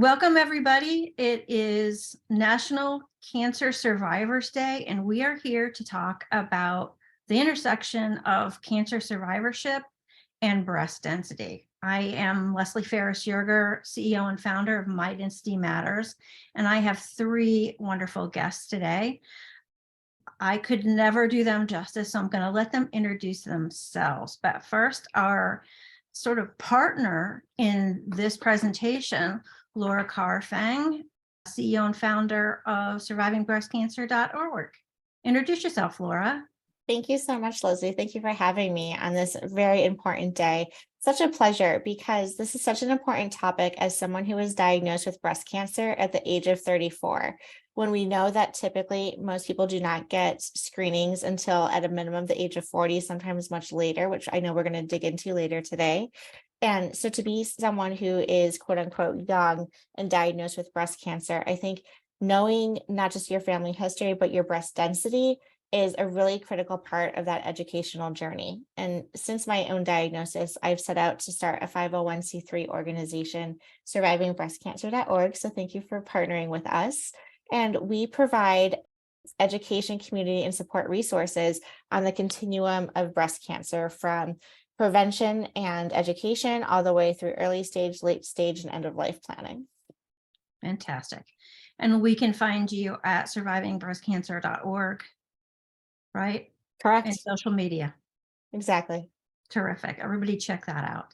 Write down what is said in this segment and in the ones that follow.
Welcome, everybody. It is National Cancer Survivors Day, and we are here to talk about the intersection of cancer survivorship and breast density. I am Leslie Ferris-Yerger, CEO and founder of My Density Matters, and I have three wonderful guests today. I could never do them justice, so I'm going to let them introduce themselves. But first, our sort of partner in this presentation, Laura Carfang, CEO and founder of survivingbreastcancer.org. Introduce yourself, Laura. Thank you so much, Leslie. Thank you for having me on this very important day. Such a pleasure, because this is such an important topic as someone who was diagnosed with breast cancer at the age of 34. When we know that typically most people do not get screenings until at a minimum the age of 40, sometimes much later, which I know we're going to dig into later today. And so to be someone who is quote unquote young and diagnosed with breast cancer, I think knowing not just your family history, but your breast density is a really critical part of that educational journey. And since my own diagnosis, I've set out to start a 501c3 organization, survivingbreastcancer.org. So thank you for partnering with us. And we provide education, community, and support resources on the continuum of breast cancer, from prevention and education all the way through early stage, late stage, and end of life planning. Fantastic. And we can find you at survivingbreastcancer.org, right? Correct. And social media. Exactly. Terrific. Everybody check that out.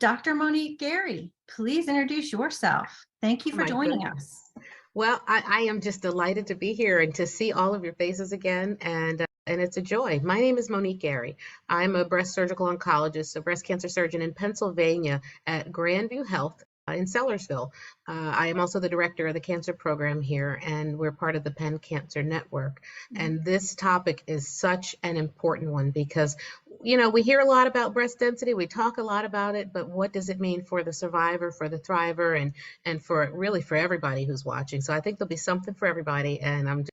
Dr. Monique Gary, please introduce yourself. Thank you for joining us. Well, I am just delighted to be here and to see all of your faces again, and it's a joy. My name is Monique Gary. I'm a breast surgical oncologist, a breast cancer surgeon in Pennsylvania at Grandview Health in Sellersville. I am also the director of the cancer program here, and we're part of the Penn Cancer Network. And this topic is such an important one because, you know, we hear a lot about breast density, we talk a lot about it, but what does it mean for the survivor, for the thriver, and for really for everybody who's watching? So I think there'll be something for everybody, and I'm just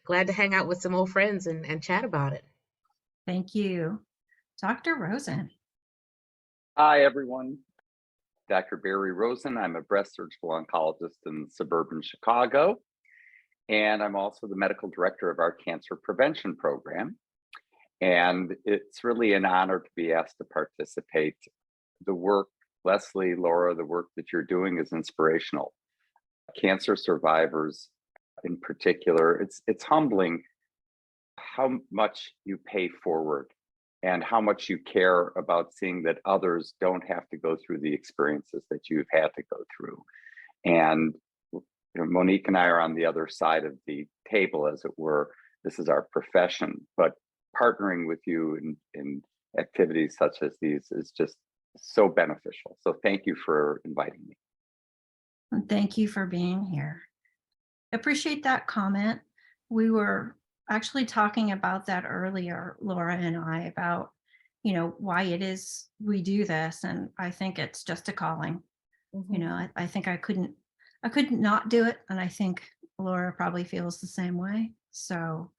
glad to hang out with some old friends and chat about it. Thank you. Dr. Rosen. Hi, everyone. Dr. Barry Rosen. I'm a breast surgical oncologist in suburban Chicago, and I'm also the medical director of our cancer prevention program. And it's really an honor to be asked to participate. The work, Leslie, Laura, the work that you're doing is inspirational. Cancer survivors in particular, it's humbling how much you pay forward and how much you care about seeing that others don't have to go through the experiences that you've had to go through. And you know, Monique and I are on the other side of the table, as it were. This is our profession, but partnering with you in activities such as these is just so beneficial. So thank you for inviting me. And thank you for being here. Appreciate that comment. We were actually talking about that earlier, Laura and I, about, you know, why it is we do this. And I think it's just a calling. You know, I think I couldn't not do it. And I think Laura probably feels the same way. So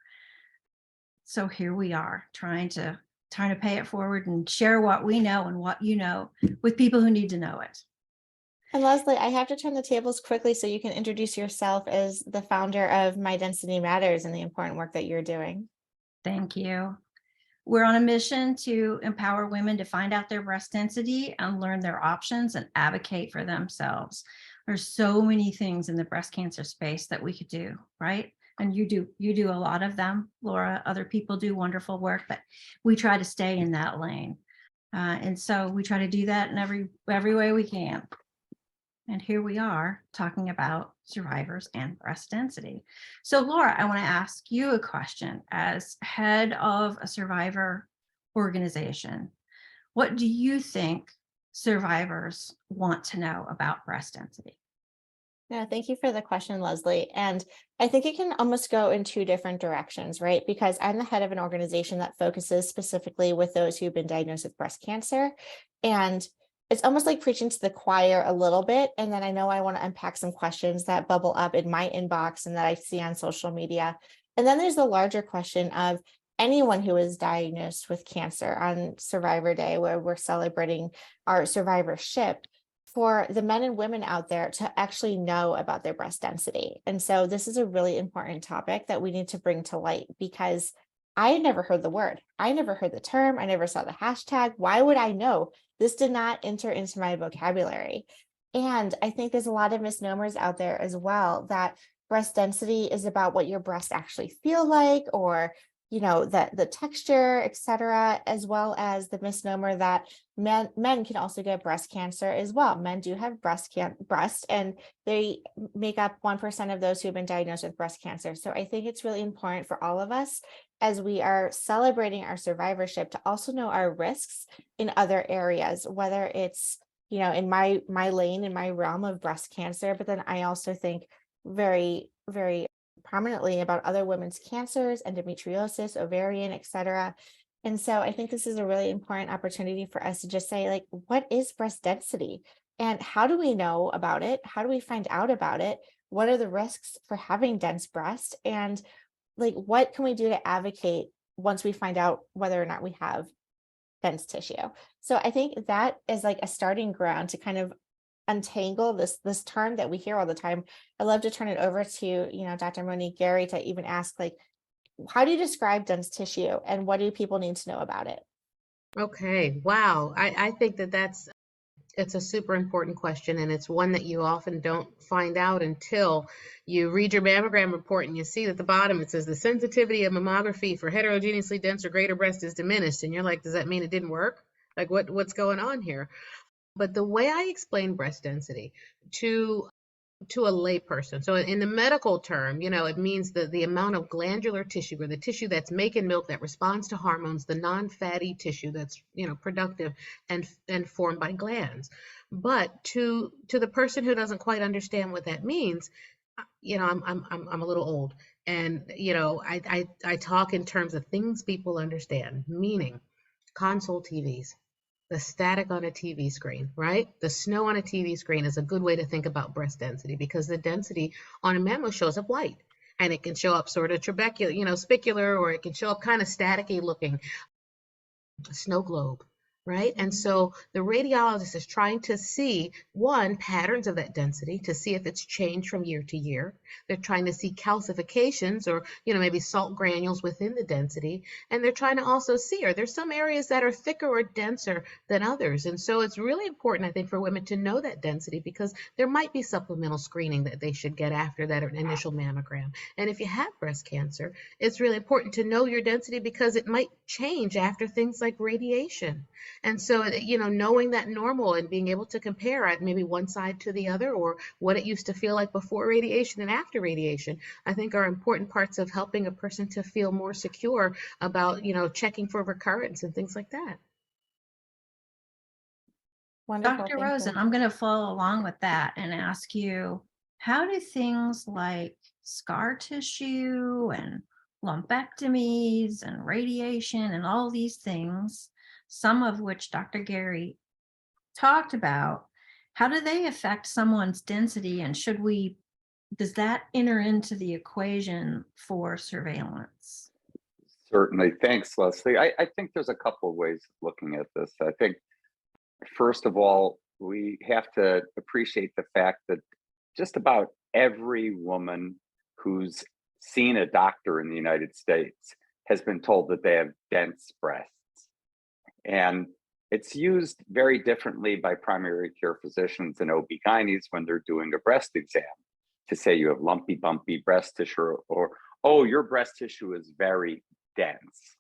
here we are trying to pay it forward and share what we know and what you know with people who need to know it. And Leslie, I have to turn the tables quickly so you can introduce yourself as the founder of My Density Matters and the important work that you're doing. Thank you. We're on a mission to empower women to find out their breast density and learn their options and advocate for themselves. There's so many things in the breast cancer space that we could do, right? And you do a lot of them, Laura. Other people do wonderful work, but we try to stay in that lane. And so we try to do that in every way we can. And here we are talking about survivors and breast density. So Laura, I want to ask you a question as head of a survivor organization. What do you think survivors want to know about breast density? Yeah, thank you for the question, Leslie. And I think it can almost go in two different directions, right? Because I'm the head of an organization that focuses specifically with those who've been diagnosed with breast cancer. And it's almost like preaching to the choir a little bit. And then I know I want to unpack some questions that bubble up in my inbox and that I see on social media. And then there's the larger question of anyone who is diagnosed with cancer on Survivor Day, where we're celebrating our survivorship. for the men and women out there to actually know about their breast density. And so this is a really important topic that we need to bring to light, because I had never heard the word. I never heard the term. I never saw the hashtag. Why would I know? This did not enter into my vocabulary. And I think there's a lot of misnomers out there as well, that breast density is about what your breasts actually feel like, or the texture, etc., as well as the misnomer that men can also get breast cancer as well. Men do have breast, and they make up 1% of those who have been diagnosed with breast cancer. So I think it's really important for all of us, as we are celebrating our survivorship, to also know our risks in other areas, whether it's in my lane, in my realm of breast cancer, but then I also think very, very prominently about other women's cancers, endometriosis, ovarian, etc. And so I think this is a really important opportunity for us to just say, like, what is breast density? And how do we know about it? How do we find out about it? What are the risks for having dense breast? And like, what can we do to advocate once we find out whether or not we have dense tissue? So I think that is like a starting ground to kind of untangle this term that we hear all the time. I'd love to turn it over to Dr. Monique Gary to even ask, like, how do you describe dense tissue, and what do people need to know about it? Okay, wow. I think it's a super important question, and it's one that you often don't find out until you read your mammogram report and you see at the bottom it says the sensitivity of mammography for heterogeneously dense or greater breast is diminished, and you're like, does that mean it didn't work? Like, what's going on here? But the way I explain breast density to a layperson, so in the medical term, it means the amount of glandular tissue, or the tissue that's making milk, that responds to hormones, the non-fatty tissue that's productive and formed by glands. But to the person who doesn't quite understand what that means, I'm a little old, and I talk in terms of things people understand, meaning console TVs, the static on a TV screen, right? The snow on a TV screen is a good way to think about breast density, because the density on a mammo shows up white, and it can show up sort of trabecular, spicular, or it can show up kind of staticky looking, snow globe, right? And so the radiologist is trying to see, one, patterns of that density to see if it's changed from year to year. They're trying to see calcifications, or maybe salt granules within the density. And they're trying to also see, are there some areas that are thicker or denser than others? And so it's really important, I think, for women to know that density, because there might be supplemental screening that they should get after that initial mammogram. And if you have breast cancer, it's really important to know your density, because it might change after things like radiation. And so, knowing that normal and being able to compare it, maybe one side to the other, or what it used to feel like before radiation and after radiation, I think are important parts of helping a person to feel more secure about, checking for recurrence and things like that. Wonderful. Dr. Thank Rosen, you. I'm going to follow along with that and ask you, how do things like scar tissue and lumpectomies and radiation and all these things, some of which Dr. Gary talked about, how do they affect someone's density, and does that enter into the equation for surveillance? Certainly. Thanks, Leslie. I think there's a couple of ways of looking at this. I think, first of all, we have to appreciate the fact that just about every woman who's seen a doctor in the United States has been told that they have dense breasts. And it's used very differently by primary care physicians and OB-GYNs when they're doing a breast exam, to say you have lumpy, bumpy breast tissue, or, oh, your breast tissue is very dense.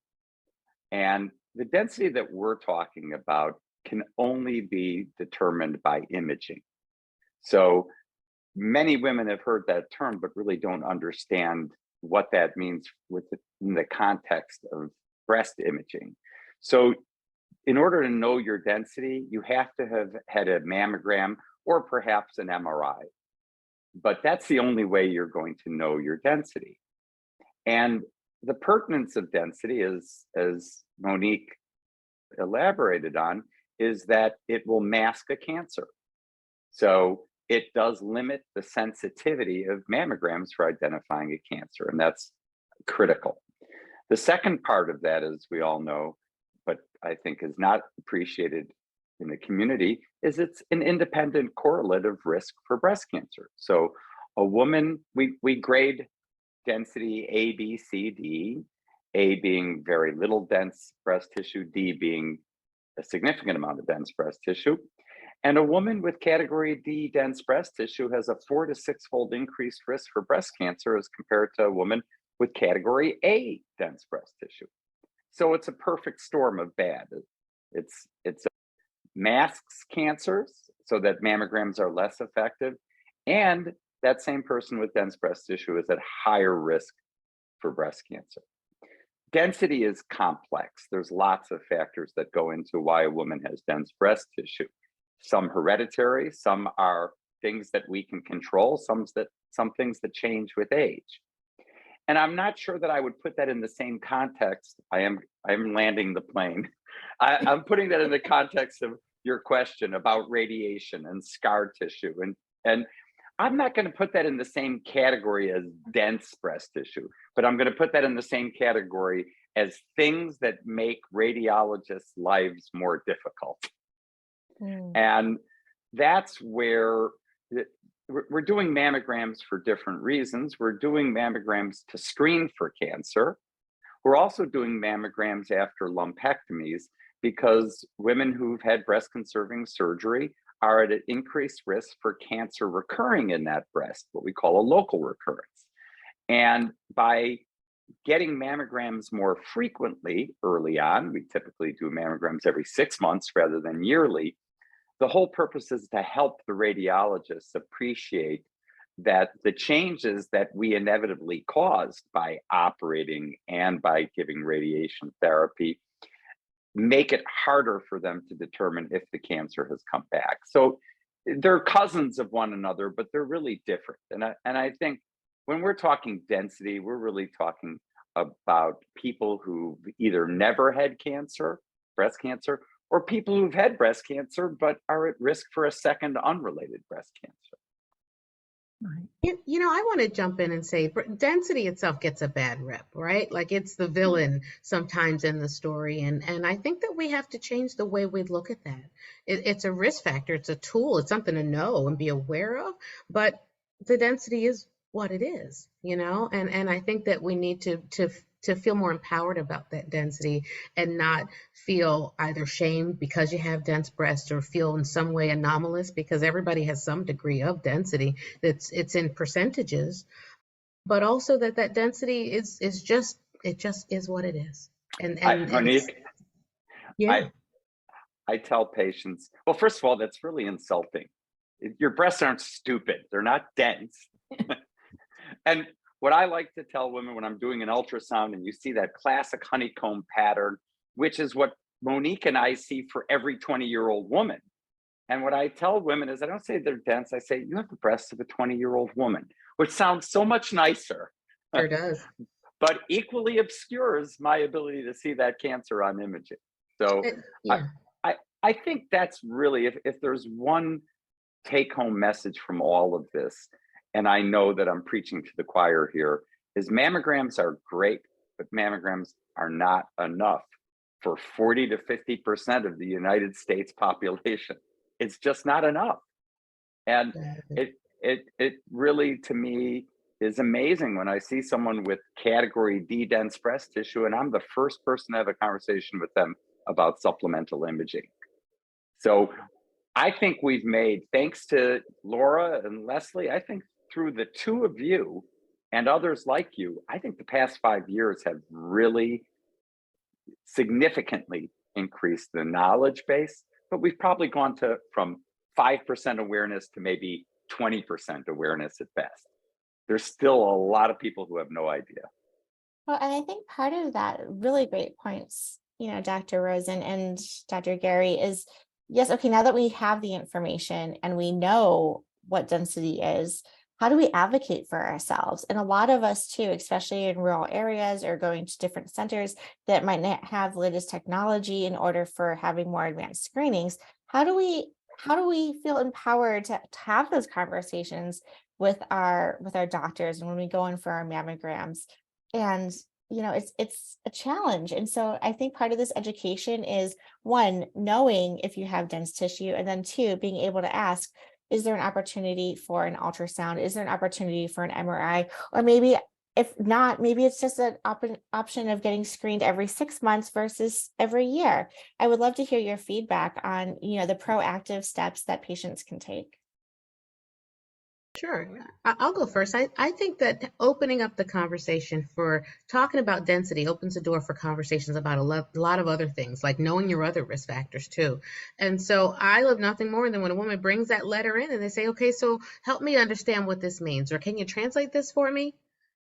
And the density that we're talking about can only be determined by imaging. So many women have heard that term, but really don't understand what that means within the context of breast imaging. So in order to know your density, you have to have had a mammogram or perhaps an MRI. But that's the only way you're going to know your density. And the pertinence of density, as Monique elaborated on, is that it will mask a cancer. So it does limit the sensitivity of mammograms for identifying a cancer, and that's critical. The second part of that, as we all know, but I think is not appreciated in the community is it's an independent correlative risk for breast cancer. So a woman, we grade density A, B, C, D, A being very little dense breast tissue, D being a significant amount of dense breast tissue. And a woman with category D dense breast tissue has a 4 to 6-fold increased risk for breast cancer as compared to a woman with category A dense breast tissue. So it's a perfect storm of bad. It's masks cancers so that mammograms are less effective, and that same person with dense breast tissue is at higher risk for breast cancer. Density is complex. There's lots of factors that go into why a woman has dense breast tissue. Some hereditary, some are things that we can control, some things that change with age. And I'm not sure that I would put that in the same context. I'm landing the plane. I'm putting that in the context of your question about radiation and scar tissue. And I'm not going to put that in the same category as dense breast tissue, but I'm going to put that in the same category as things that make radiologists' lives more difficult. And that's where we're doing mammograms for different reasons. We're doing mammograms to screen for cancer. We're also doing mammograms after lumpectomies because women who've had breast conserving surgery are at an increased risk for cancer recurring in that breast, what we call a local recurrence. And by getting mammograms more frequently early on, we typically do mammograms every 6 months rather than yearly. The whole purpose is to help the radiologists appreciate that the changes that we inevitably caused by operating and by giving radiation therapy make it harder for them to determine if the cancer has come back. So they're cousins of one another, but they're really different. And I think when we're talking density, we're really talking about people who've either never had cancer, breast cancer, or people who've had breast cancer but are at risk for a second unrelated breast cancer. I want to jump in and say density itself gets a bad rep, right? Like it's the villain sometimes in the story. And I think that we have to change the way we look at that. It's a risk factor. It's a tool. It's something to know and be aware of. But the density is what it is, and I think that we need to feel more empowered about that density and not feel either shamed because you have dense breasts or feel in some way anomalous because everybody has some degree of density it's in percentages, but also that density is just is what it is. Monique, yeah. I tell patients, well, first of all, that's really insulting. Your breasts aren't stupid. They're not dense. And what I like to tell women when I'm doing an ultrasound and you see that classic honeycomb pattern, which is what Monique and I see for every 20-year-old woman. And what I tell women is I don't say they're dense. I say, you have the breasts of a 20-year-old woman, which sounds so much nicer. Sure does. But equally obscures my ability to see that cancer on imaging. So yeah. I think that's really, if there's one take-home message from all of this, and I know that I'm preaching to the choir here, is mammograms are great, but mammograms are not enough for 40 to 50% of the United States population. It's just not enough. And it really, to me, is amazing when I see someone with category D dense breast tissue, and I'm the first person to have a conversation with them about supplemental imaging. So I think we've made, thanks to Laura and Leslie, I think through the two of you and others like you, I think the past 5 years have really significantly increased the knowledge base, but we've probably gone from 5% awareness to maybe 20% awareness at best. There's still a lot of people who have no idea. Well, and I think part of that, really great points, Dr. Rosen and Dr. Gary, is yes, okay, now that we have the information and we know what density is, how do we advocate for ourselves? And a lot of us too, especially in rural areas or going to different centers that might not have latest technology in order for having more advanced screenings, how do we feel empowered to have those conversations with our doctors and when we go in for our mammograms? And it's a challenge. And so I think part of this education is, one, knowing if you have dense tissue, and then two, being able to ask, is there an opportunity for an ultrasound? Is there an opportunity for an MRI? Or maybe if not, maybe it's just an option of getting screened every 6 months versus every year. I would love to hear your feedback on, the proactive steps that patients can take. Sure. I'll go first. I think that opening up the conversation for talking about density opens the door for conversations about a lot of other things, like knowing your other risk factors too. And so I love nothing more than when a woman brings that letter in and they say, okay, so help me understand what this means, or can you translate this for me?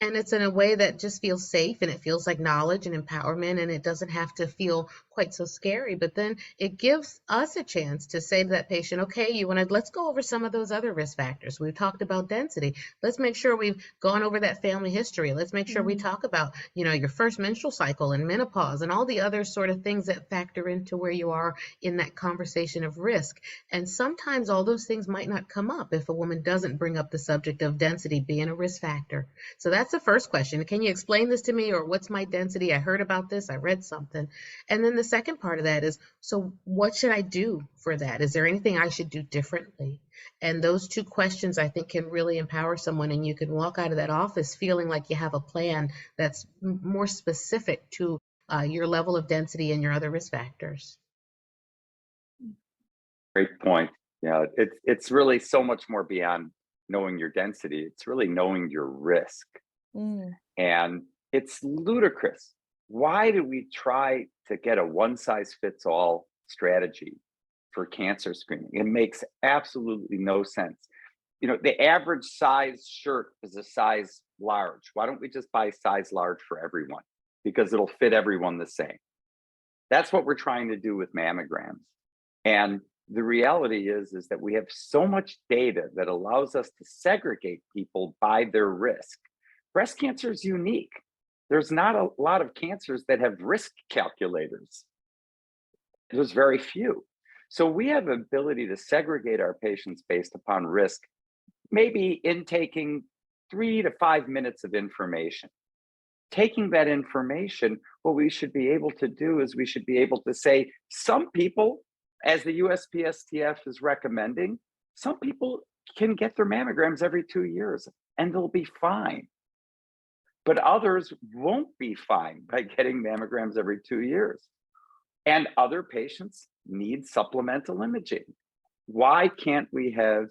And it's in a way that just feels safe, and it feels like knowledge and empowerment, and it doesn't have to feel quite so scary. But then it gives us a chance to say to that patient, okay, let's go over some of those other risk factors. We've talked about density. Let's make sure we've gone over that family history. Let's make sure we talk about, your first menstrual cycle and menopause and all the other sort of things that factor into where you are in that conversation of risk. And sometimes all those things might not come up if a woman doesn't bring up the subject of density being a risk factor. So that's the first question. Can you explain this to me? Or what's my density? I heard about this. I read something. And then the second part of that is, so what should I do for that? Is there anything I should do differently? And those two questions, I think, can really empower someone, and you can walk out of that office feeling like you have a plan that's more specific to your level of density and your other risk factors. Great point. Yeah, it's really so much more beyond knowing your density. It's really knowing your risk. Mm. And it's ludicrous. Why do we try to get a one size fits all strategy for cancer screening? It makes absolutely no sense. The average size shirt is a size large. Why don't we just buy size large for everyone? Because it'll fit everyone the same. That's what we're trying to do with mammograms. And the reality is that we have so much data that allows us to segregate people by their risk. Breast cancer is unique. There's not a lot of cancers that have risk calculators. There's very few. So we have the ability to segregate our patients based upon risk, maybe intaking 3 to 5 minutes of information. Taking that information, what we should be able to do is we should be able to say, some people, as the USPSTF is recommending, some people can get their mammograms every 2 years and they'll be fine. But others won't be fine by getting mammograms every 2 years. And other patients need supplemental imaging. Why can't we have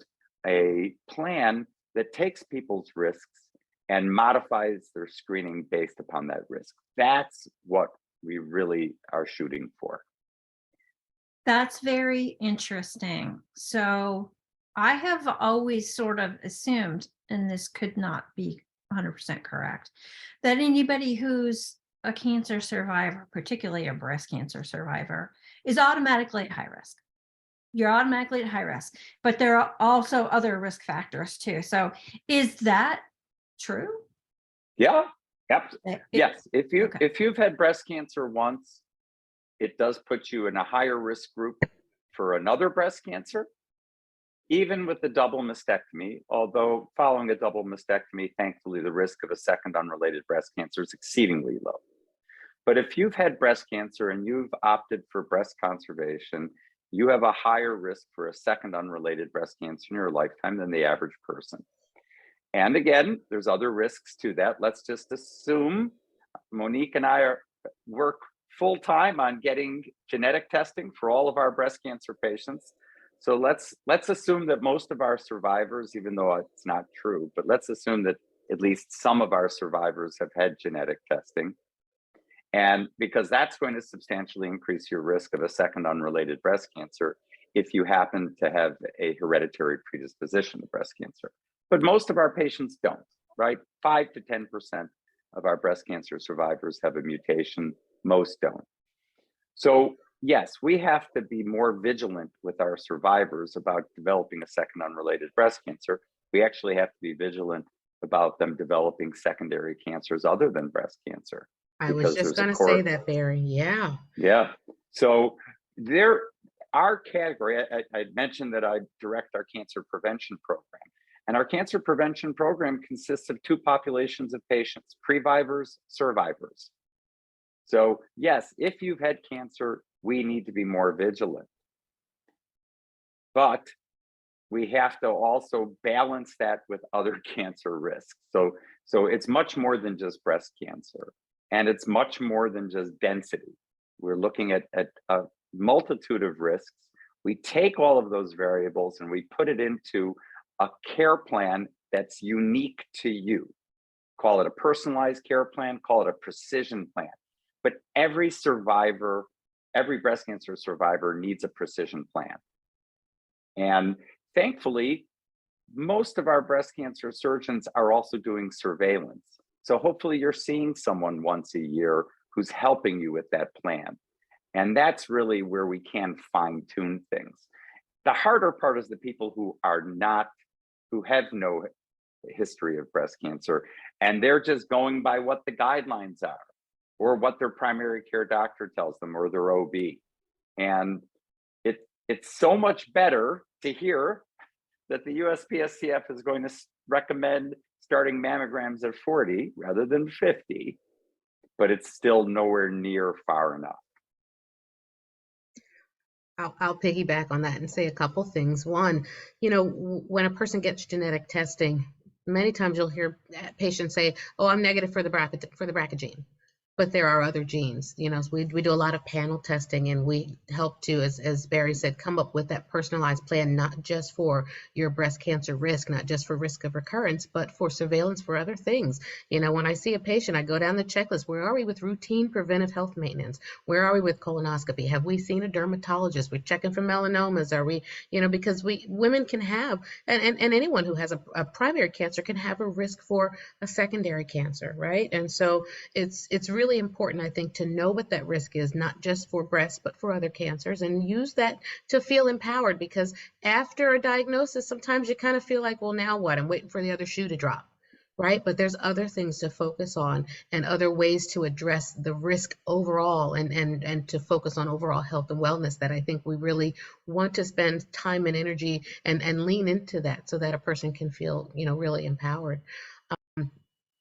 a plan that takes people's risks and modifies their screening based upon that risk? That's what we really are shooting for. That's very interesting. So I have always sort of assumed, and this could not be 100% correct, that anybody who's a cancer survivor, particularly a breast cancer survivor, is automatically at high risk. You're automatically at high risk, but there are also other risk factors too. So is that true? Yeah. Yes. If Okay. you've had breast cancer once, it does put you in a higher risk group for another breast cancer, even with the double mastectomy. Although following a double mastectomy, thankfully, the risk of a second unrelated breast cancer is exceedingly low. But if you've had breast cancer and you've opted for breast conservation, you have a higher risk for a second unrelated breast cancer in your lifetime than the average person. And again, there's other risks to that. Let's just assume Monique and I work full time on getting genetic testing for all of our breast cancer patients. So let's assume that most of our survivors, even though it's not true, but let's assume that at least some of our survivors have had genetic testing. And because that's going to substantially increase your risk of a second unrelated breast cancer if you happen to have a hereditary predisposition to breast cancer. But most of our patients don't, right? 5 to 10% of our breast cancer survivors have a mutation, most don't. So yes, we have to be more vigilant with our survivors about developing a second unrelated breast cancer. We actually have to be vigilant about them developing secondary cancers other than breast cancer. I was just going to say that, Barry. Yeah. Yeah. So our category, I mentioned that I direct our cancer prevention program. And our cancer prevention program consists of two populations of patients, previvors, survivors. So yes, if you've had cancer, we need to be more vigilant. But we have to also balance that with other cancer risks. So it's much more than just breast cancer, and it's much more than just density. We're looking at a multitude of risks. We take all of those variables and we put it into a care plan that's unique to you. Call it a personalized care plan, call it a precision plan. But every survivor, every breast cancer survivor needs a precision plan. And thankfully, most of our breast cancer surgeons are also doing surveillance. So hopefully you're seeing someone once a year who's helping you with that plan. And that's really where we can fine tune things. The harder part is the people who have no history of breast cancer, and they're just going by what the guidelines are, or what their primary care doctor tells them, or their OB. And it's so much better to hear that the USPSTF is going to recommend starting mammograms at 40 rather than 50, but it's still nowhere near far enough. I'll piggyback on that and say a couple things. One, when a person gets genetic testing, many times you'll hear patients say, "Oh, I'm negative for the BRCA gene." But there are other genes. So we do a lot of panel testing, and we help to, as Barry said, come up with that personalized plan, not just for your breast cancer risk, not just for risk of recurrence, but for surveillance for other things. When I see a patient, I go down the checklist. Where are we with routine preventive health maintenance? Where are we with colonoscopy? Have we seen a dermatologist? We're checking for melanomas. Are we, because women can have, and anyone who has a primary cancer can have a risk for a secondary cancer, right? And so it's really important, I think, to know what that risk is, not just for breast, but for other cancers, and use that to feel empowered, because after a diagnosis, sometimes you kind of feel like, well, now what? I'm waiting for the other shoe to drop, right? But there's other things to focus on and other ways to address the risk overall, and to focus on overall health and wellness, that I think we really want to spend time and energy and lean into that, so that a person can feel, really empowered.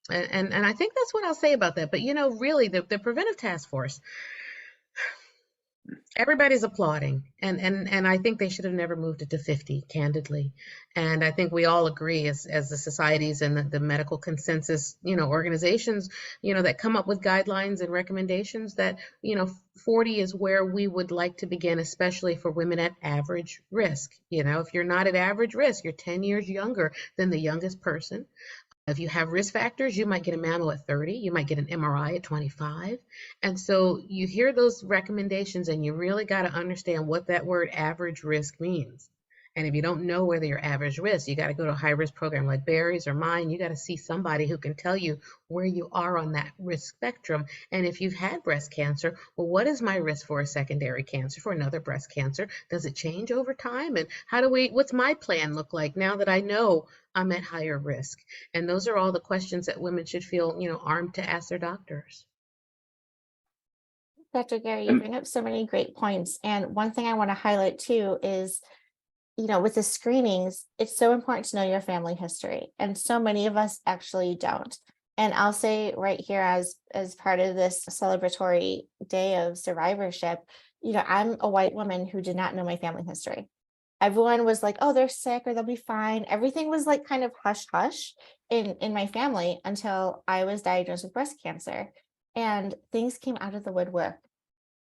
And I think that's what I'll say about that. But really, the preventive task force, everybody's applauding, and I think they should have never moved it to 50, candidly. And I think we all agree, as the societies and the medical consensus, organizations, that come up with guidelines and recommendations, that 40 is where we would like to begin, especially for women at average risk. If you're not at average risk, you're 10 years younger than the youngest person. If you have risk factors, you might get a mammo at 30, you might get an MRI at 25. And so you hear those recommendations, and you really got to understand what that word average risk means. And if you don't know whether you're average risk, you got to go to a high risk program like Barry's or mine. You got to see somebody who can tell you where you are on that risk spectrum. And if you've had breast cancer, well, what is my risk for a secondary cancer, for another breast cancer? Does it change over time? And what's my plan look like now that I know I'm at higher risk? And those are all the questions that women should feel, armed to ask their doctors. Dr. Gary, you bring up so many great points. And one thing I want to highlight too is, with the screenings, it's so important to know your family history. And so many of us actually don't. And I'll say right here, as part of this celebratory day of survivorship, I'm a white woman who did not know my family history. Everyone was like, oh, they're sick or they'll be fine. Everything was like kind of hush hush in my family until I was diagnosed with breast cancer, and things came out of the woodwork.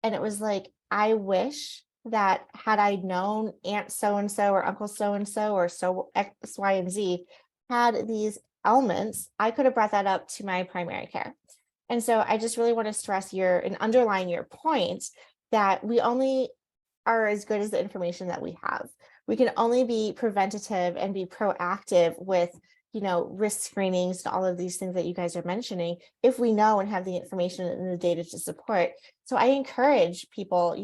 And it was like, I wish that had I known Aunt so-and-so or Uncle so-and-so or so X, Y, and Z had these ailments, I could have brought that up to my primary care. And so I just really want to stress and underline your point that we only are as good as the information that we have. We can only be preventative and be proactive with, risk screenings and all of these things that you guys are mentioning, if we know and have the information and the data to support. So I encourage people,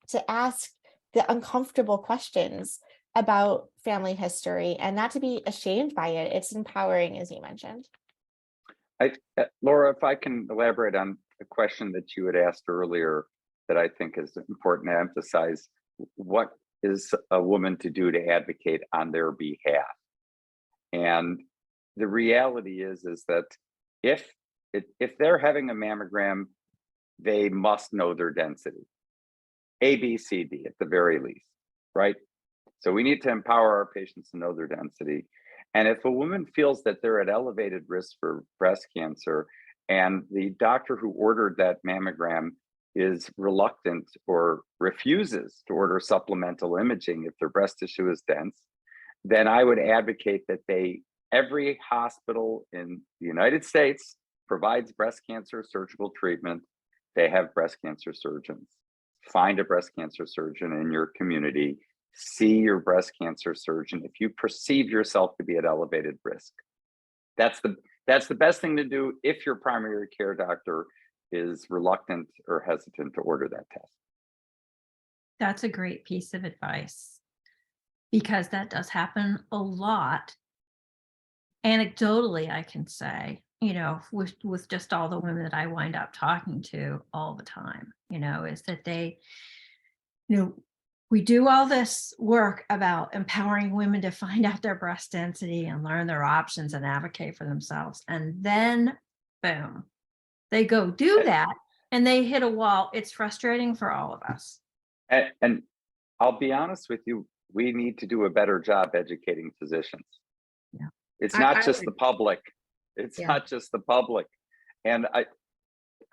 to ask the uncomfortable questions about family history and not to be ashamed by it. It's empowering, as you mentioned. Laura, if I can elaborate on a question that you had asked earlier, that I think is important to emphasize. What is a woman to do to advocate on their behalf? And the reality is that if they're having a mammogram, they must know their density, A, B, C, D at the very least, right? So we need to empower our patients to know their density. And if a woman feels that they're at elevated risk for breast cancer, and the doctor who ordered that mammogram is reluctant or refuses to order supplemental imaging if their breast tissue is dense, then I would advocate that every hospital in the United States provides breast cancer surgical treatment. They have breast cancer surgeons. Find a breast cancer surgeon in your community. See your breast cancer surgeon if you perceive yourself to be at elevated risk. That's the best thing to do if your primary care doctor is reluctant or hesitant to order that test. That's a great piece of advice, because that does happen a lot. Anecdotally, I can say, with just all the women that I wind up talking to all the time, is that we do all this work about empowering women to find out their breast density and learn their options and advocate for themselves. And then, boom, they go do that and they hit a wall. It's frustrating for all of us. And I'll be honest with you, we need to do a better job educating physicians. Yeah. It's not just the public. It's not just the public. And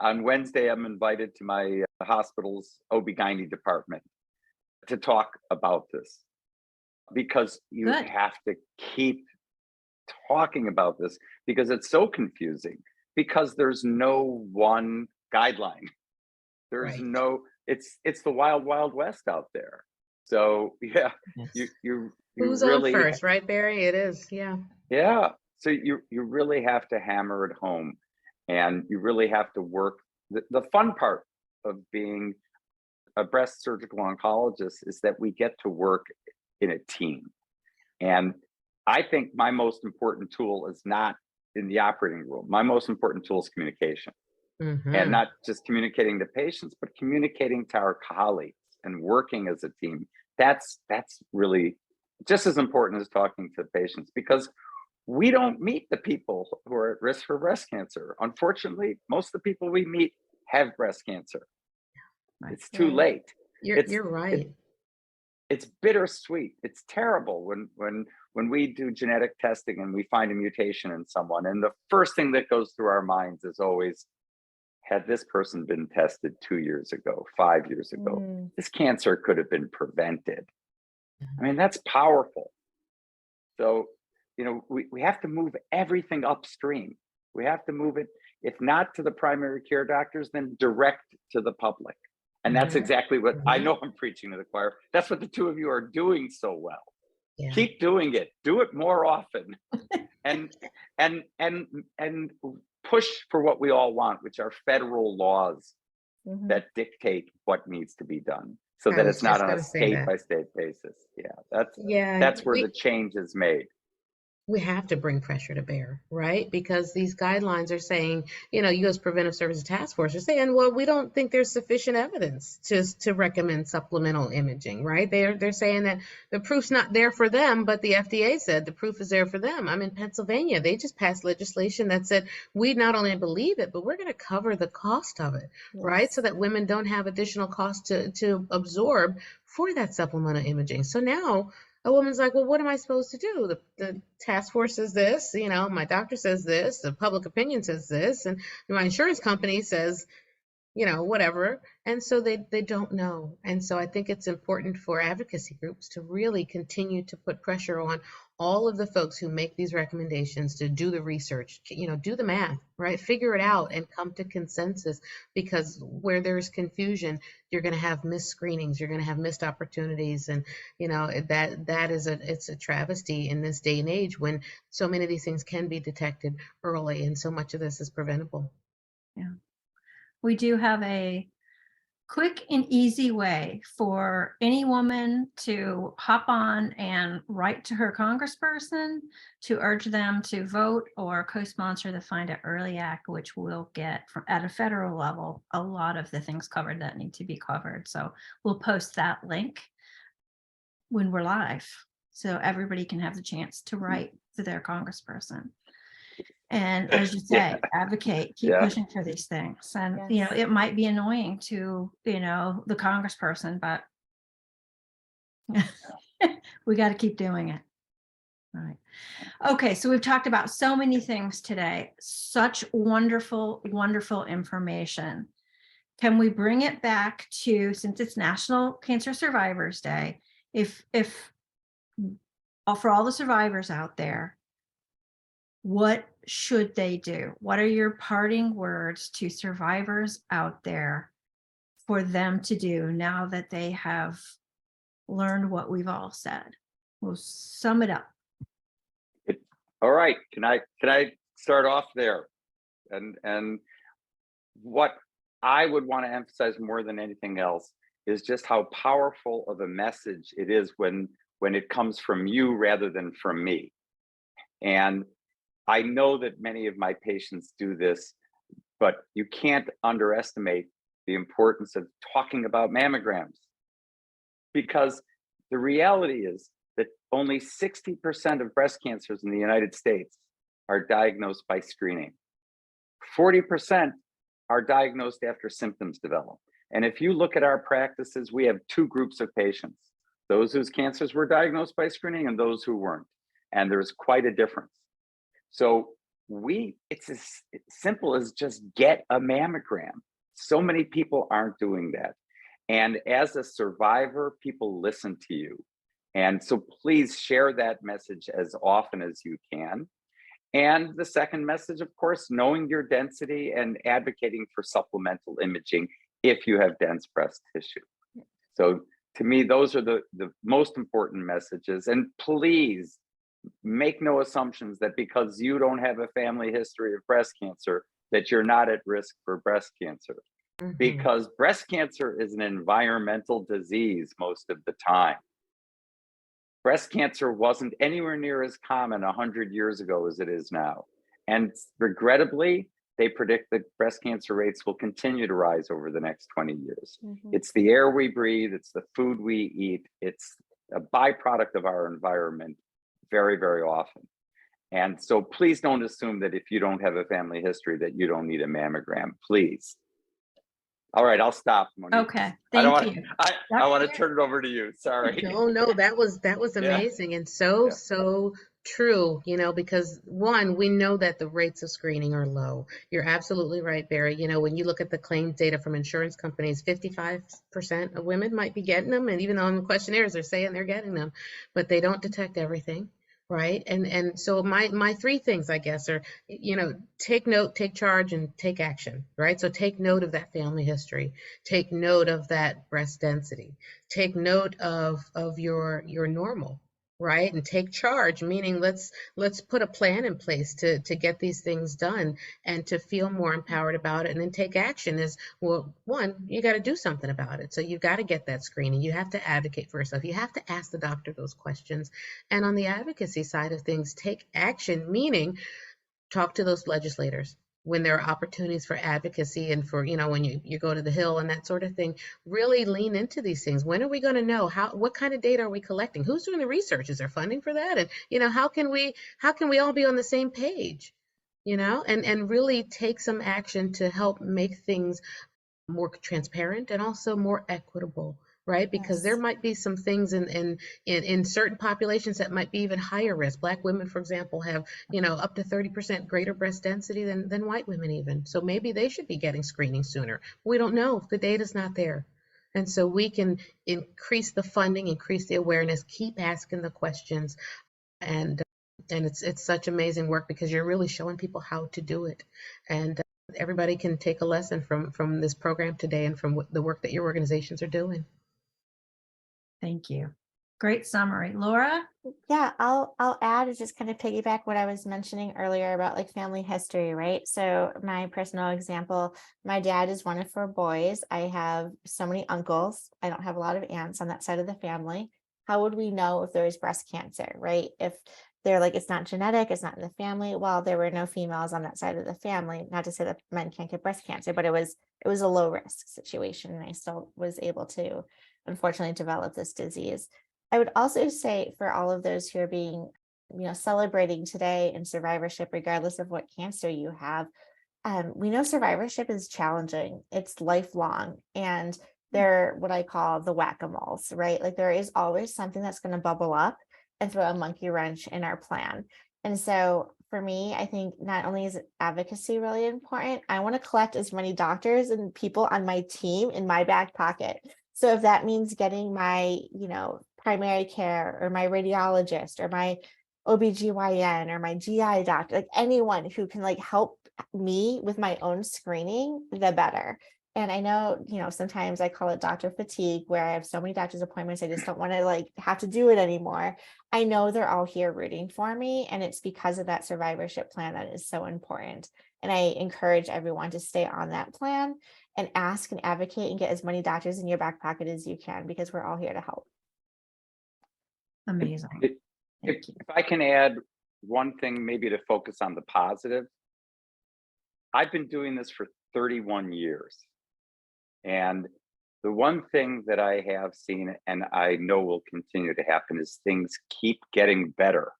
on Wednesday, I'm invited to my hospital's OB/GYN department to talk about this, because you have to keep talking about this, because it's so confusing, because there's no one guideline. There's it's the wild, wild west out there. So yeah, you who's really on first, right, Barry? It is, yeah. Yeah. So you really have to hammer it home, and you really have to work. The fun part of being a breast surgical oncologist is that we get to work in a team. And I think my most important tool is not in the operating room. My most important tool is communication. And not just communicating to patients, but communicating to our colleagues and working as a team. That's really just as important as talking to patients, because we don't meet the people who are at risk for breast cancer. Unfortunately, most of the people we meet have breast cancer. It's too late. You're right. It's bittersweet. It's terrible when we do genetic testing and we find a mutation in someone, and the first thing that goes through our minds is always, had this person been tested 2 years ago, 5 years ago, this cancer could have been prevented. I mean, that's powerful. So, we have to move everything upstream. We have to move it, if not to the primary care doctors, then direct to the public. And that's exactly what I know I'm preaching to the choir. That's what the two of you are doing so well. Yeah. Keep doing it. Do it more often. and push for what we all want, which are federal laws that dictate what needs to be done, so that it's not on a state by state basis. Yeah, that's where the change is made. We have to bring pressure to bear, right? Because these guidelines are saying, U.S. Preventive Services Task Force are saying, well, we don't think there's sufficient evidence to recommend supplemental imaging, right? They're saying that the proof's not there for them, but the FDA said the proof is there for them. I'm in Pennsylvania. They just passed legislation that said we not only believe it, but we're going to cover the cost of it, right? So that women don't have additional cost to absorb for that supplemental imaging. So now a woman's like, well, what am I supposed to do? The task force says this, my doctor says this, the public opinion says this, and my insurance company says, whatever. And so they don't know. And so I think it's important for advocacy groups to really continue to put pressure on all of the folks who make these recommendations to do the research, do the math, right? Figure it out and come to consensus, because where there's confusion, you're going to have missed screenings, you're going to have missed opportunities. And, it's a travesty in this day and age when so many of these things can be detected early, and so much of this is preventable. Yeah. We do have a quick and easy way for any woman to hop on and write to her congressperson to urge them to vote or co-sponsor the Find It Early Act, which will get at a federal level a lot of the things covered that need to be covered. So we'll post that link when we're live. so everybody can have the chance to write to their congressperson. And as you say, advocate, keep Yeah. pushing for these things. And, you know, Yes. it might be annoying to, you know, the congressperson, but we got to keep doing it. All right. Okay, so we've talked about so many things today. Such wonderful, wonderful information. Can we bring it back to, since it's National Cancer Survivors Day, if for all the survivors out there, what should they do? What are your parting words to survivors out there for them to do now that they have learned what we've all said? We'll sum it up. All right, can I start off there? And what I would want to emphasize more than anything else is just how powerful of a message it is when it comes from you rather than from me. And I know that many of my patients do this, but you can't underestimate the importance of talking about mammograms, because the reality is that only 60% of breast cancers in the United States are diagnosed by screening. 40% are diagnosed after symptoms develop. And if you look at our practices, we have two groups of patients: those whose cancers were diagnosed by screening and those who weren't. And there's quite a difference. So it's as simple as just get a mammogram. So many people aren't doing that. And as a survivor, people listen to you. And so please share that message as often as you can. And the second message, of course, knowing your density and advocating for supplemental imaging if you have dense breast tissue. So to me, those are the most important messages. And please make no assumptions that because you don't have a family history of breast cancer, that you're not at risk for breast cancer. Mhm. Because breast cancer is an environmental disease most of the time. Breast cancer wasn't anywhere near as common 100 years ago as it is now. And regrettably, they predict that breast cancer rates will continue to rise over the next 20 years. Mhm. It's the air we breathe, it's the food we eat, it's a byproduct of our environment very, very often. And so please don't assume that if you don't have a family history that you don't need a mammogram, please. All right, I'll stop, Monique. Okay, I don't thank want you. I want to turn it over to you. Sorry. No, that was Yeah. amazing and so, Yeah. so true, you know, because one, we know that the rates of screening are low. You're absolutely right, Barry. You know, when you look at the claims data from insurance companies, 55% of women might be getting them, and even on the questionnaires, they're saying they're getting them, but they don't detect everything. Right. And so my three things, I guess, are, you know, take note, take charge, and take action. Right. So take note of that family history, take note of that breast density, take note of your normal, right, and take charge, meaning let's put a plan in place to get these things done and to feel more empowered about it. And then take action is, well, one, you got to do something about it. So you've got to get that screening, you have to advocate for yourself, you have to ask the doctor those questions. And on the advocacy side of things, take action, meaning talk to those legislators when there are opportunities for advocacy and for, you know, when you go to the Hill and that sort of thing. Really lean into these things. When are we going to know what kind of data are we collecting? Who's doing the research? Is there funding for that? And, you know, how can we all be on the same page, you know, and really take some action to help make things more transparent and also more equitable, right? Because there Yes. might be some things in certain populations that might be even higher risk. Black women, for example, have, you know, up to 30% greater breast density than white women even. So maybe they should be getting screening sooner. We don't know. The data's not there. And so we can increase the funding, increase the awareness, keep asking the questions, and it's such amazing work because you're really showing people how to do it. And everybody can take a lesson from this program today and from the work that your organizations are doing. Thank you. Great summary. Laura? Yeah, I'll add is just kind of piggyback what I was mentioning earlier about like family history, right? So my personal example, my dad is one of 4 boys. I have so many uncles. I don't have a lot of aunts on that side of the family. How would we know if there is breast cancer, right? If they're like, it's not genetic, it's not in the family. Well, there were no females on that side of the family. Not to say that men can't get breast cancer, but it was a low risk situation. And I still was able to, unfortunately, develop this disease. I would also say for all of those who are being, celebrating today in survivorship, regardless of what cancer you have, we know survivorship is challenging. It's lifelong, and they're what I call the whack-a-moles, right? Like there is always something that's going to bubble up and throw a monkey wrench in our plan. And so for me, I think not only is advocacy really important, I want to collect as many doctors and people on my team in my back pocket. So if that means getting my, primary care or my radiologist or my OBGYN or my GI doctor, like anyone who can like help me with my own screening, the better. And I know, sometimes I call it doctor fatigue, where I have so many doctor's appointments, I just don't want to like have to do it anymore. I know they're all here rooting for me, and it's because of that survivorship plan that is so important. And I encourage everyone to stay on that plan and ask and advocate and get as many doctors in your back pocket as you can, because we're all here to help. Amazing. If I can add one thing, maybe to focus on the positive. I've been doing this for 31 years. And the one thing that I have seen, and I know will continue to happen, is things keep getting better.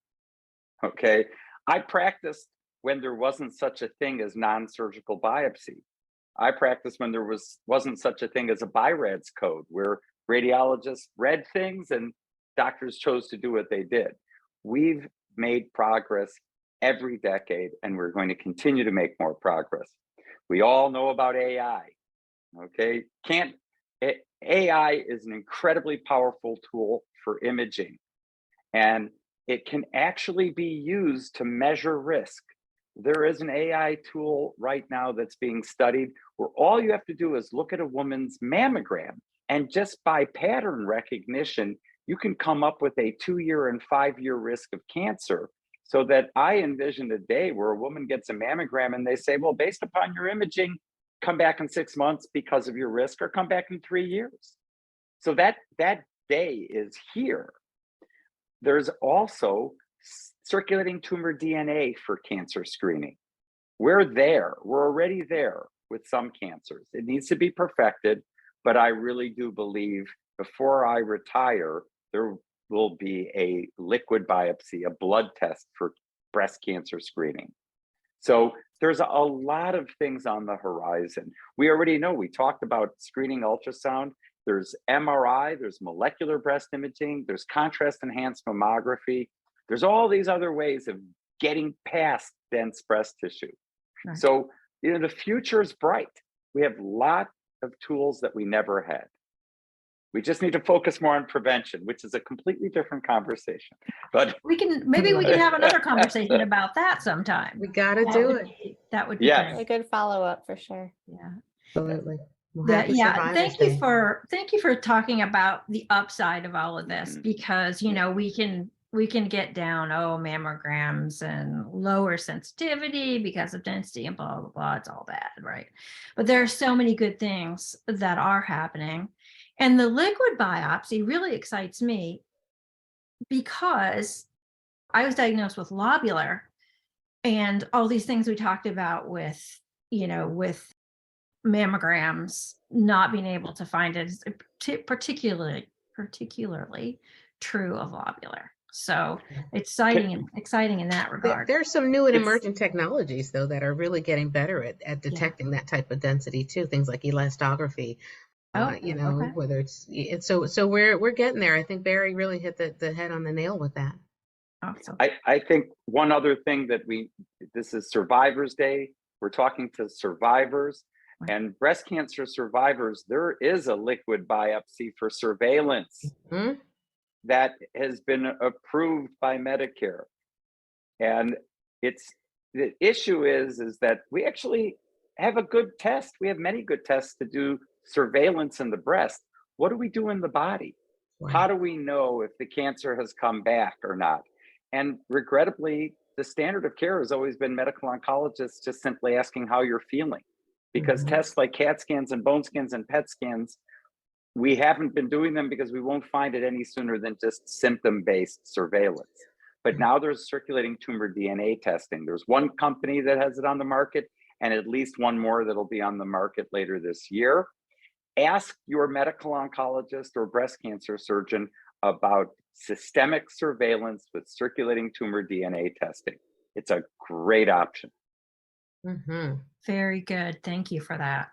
Okay. I practiced when there wasn't such a thing as non-surgical biopsy. I practiced when there wasn't such a thing as a BI-RADS code, where radiologists read things and doctors chose to do what they did. We've made progress every decade, and we're going to continue to make more progress. We all know about AI. Okay, AI is an incredibly powerful tool for imaging, and it can actually be used to measure risk. There is an AI tool right now that's being studied where all you have to do is look at a woman's mammogram, and just by pattern recognition, you can come up with a 2-year and 5-year risk of cancer. So that I envision a day where a woman gets a mammogram and they say, well, based upon your imaging, come back in 6 months because of your risk, or come back in 3 years. So that day is here. There's also circulating tumor DNA for cancer screening. We're already there with some cancers. It needs to be perfected, but I really do believe before I retire, there will be a liquid biopsy, a blood test for breast cancer screening. So there's a lot of things on the horizon. We already know, we talked about screening ultrasound. There's MRI, there's molecular breast imaging, there's contrast enhanced mammography. There's all these other ways of getting past dense breast tissue. Right. So, the future is bright. We have a lot of tools that we never had. We just need to focus more on prevention, which is a completely different conversation. But maybe we can have another conversation about that sometime. We got to do it. That would be Yes. great. A good follow-up for sure. Yeah. Absolutely. Well, Yeah, happy yeah. Survivors Thank you for talking about the upside of all of this, because we can get down, mammograms and lower sensitivity because of density and blah blah blah. It's all bad, right? But there are so many good things that are happening. And the liquid biopsy really excites me because I was diagnosed with lobular, and all these things we talked about with mammograms not being able to find it is particularly true of lobular. So exciting in that regard. There are some new and It's- emerging technologies, though, that are really getting better at detecting that type of density too. Things like elastography. Okay. Whether it's so we're getting there. I think Barry really hit the head on the nail with that. Awesome. I think one other thing that this is Survivors Day. We're talking to survivors and breast cancer survivors. There is a liquid biopsy for surveillance that has been approved by Medicare. And the issue is that we actually have a good test. We have many good tests to do surveillance in the breast. What do we do in the body? Wow. How do we know if the cancer has come back or not? And regrettably, the standard of care has always been medical oncologists just simply asking how you're feeling, because tests like CAT scans and bone scans and PET scans, we haven't been doing them because we won't find it any sooner than just symptom-based surveillance. But now there's circulating tumor DNA testing. There's one company that has it on the market, and at least one more that'll be on the market later this year. Ask your medical oncologist or breast cancer surgeon about systemic surveillance with circulating tumor DNA testing. It's a great option. Mhm. Very good. Thank you for that.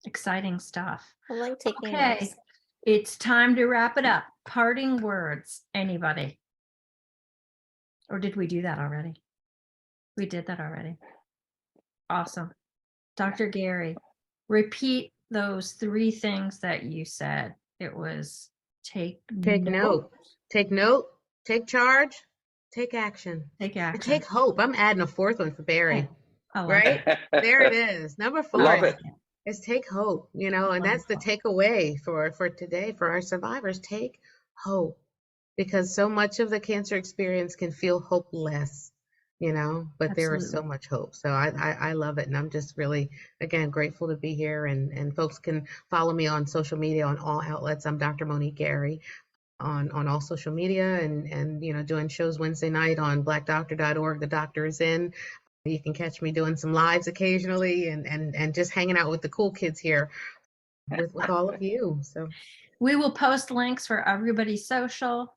Exciting stuff. I like taking Okay, notes. it's time to wrap it up. Parting words, anybody? Or did we do that already? We did that already. Awesome. Dr. Gary, repeat those 3 things that you said. It was take Take note, note. Take note. Take charge. Take action. take And action. take hope. I'm adding a 4th one for Barry. I love Right? it. There it is. Number 4 Love is, it. is take hope, you know, and that's the Wonderful. takeaway for today for our survivors. Take hope, because so much of the cancer experience can feel hopeless, you know, but there is so Absolutely. much hope. So I love it. And I'm just really, again, grateful to be here. And folks can follow me on social media on all outlets. I'm Dr. Monique Gary on all social media, and you know, doing shows Wednesday night on blackdoctor.org. The doctor is in. You can catch me doing some lives occasionally, and just hanging out with the cool kids here with all of you. So We will post links for everybody's social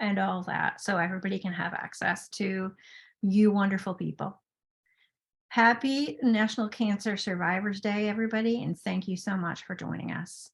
and all that, so everybody can have access to you wonderful people. Happy National Cancer Survivors Day, everybody, and thank you so much for joining us.